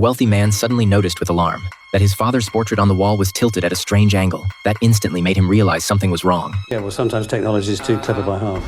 wealthy man suddenly noticed with alarm that his father's portrait on the wall was tilted at a strange angle. That instantly made him realize something was wrong. Yeah, well, sometimes technology is too clever by half.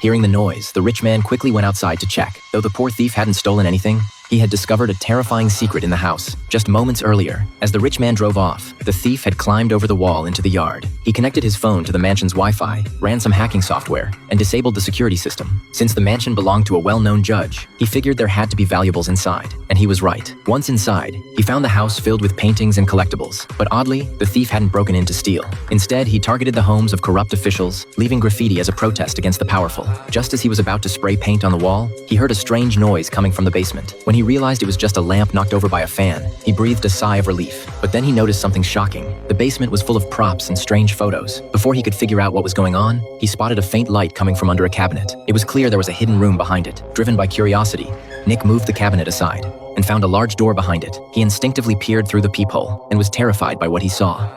Hearing the noise, the rich man quickly went outside to check. Though the poor thief hadn't stolen anything, he had discovered a terrifying secret in the house. Just moments earlier, as the rich man drove off, the thief had climbed over the wall into the yard. He connected his phone to the mansion's Wi-Fi, ran some hacking software, and disabled the security system. Since the mansion belonged to a well-known judge, he figured there had to be valuables inside, and he was right. Once inside, he found the house filled with paintings and collectibles. But oddly, the thief hadn't broken in to steal. Instead, he targeted the homes of corrupt officials, leaving graffiti as a protest against the powerful. Just as he was about to spray paint on the wall, he heard a strange noise coming from the basement. When he realized it was just a lamp knocked over by a fan, he breathed a sigh of relief. But then he noticed something shocking. The basement was full of props and strange photos. Before he could figure out what was going on, he spotted a faint light coming from under a cabinet. It was clear there was a hidden room behind it. Driven by curiosity, Nick moved the cabinet aside and found a large door behind it. He instinctively peered through the peephole and was terrified by what he saw.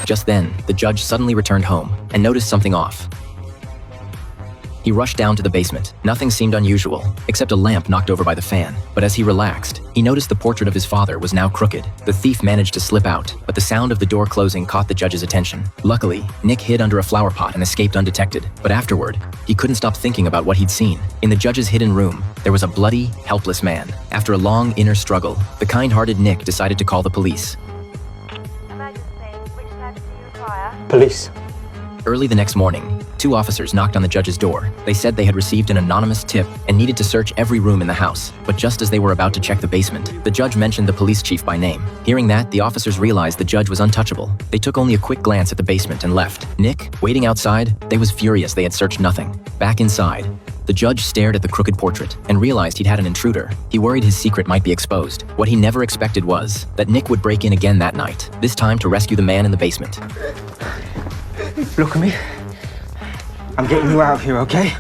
Just then, the judge suddenly returned home and noticed something off. He rushed down to the basement. Nothing seemed unusual, except a lamp knocked over by the fan. But as he relaxed, he noticed the portrait of his father was now crooked. The thief managed to slip out, but the sound of the door closing caught the judge's attention. Luckily, Nick hid under a flower pot and escaped undetected. But afterward, he couldn't stop thinking about what he'd seen. In the judge's hidden room, there was a bloody, helpless man. After a long inner struggle, the kind-hearted Nick decided to call the police. Police. Early the next morning, 2 officers knocked on the judge's door. They said they had received an anonymous tip and needed to search every room in the house. But just as they were about to check the basement, the judge mentioned the police chief by name. Hearing that, the officers realized the judge was untouchable. They took only a quick glance at the basement and left. Nick, waiting outside, was furious they had searched nothing. Back inside, the judge stared at the crooked portrait and realized he'd had an intruder. He worried his secret might be exposed. What he never expected was that Nick would break in again that night, this time to rescue the man in the basement. Look at me. I'm getting you out of here, okay?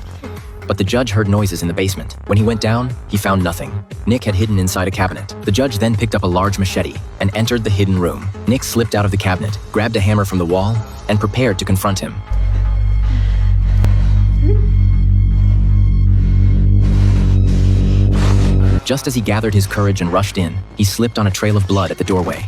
But the judge heard noises in the basement. When he went down, he found nothing. Nick had hidden inside a cabinet. The judge then picked up a large machete and entered the hidden room. Nick slipped out of the cabinet, grabbed a hammer from the wall, and prepared to confront him. Just as he gathered his courage and rushed in, he slipped on a trail of blood at the doorway.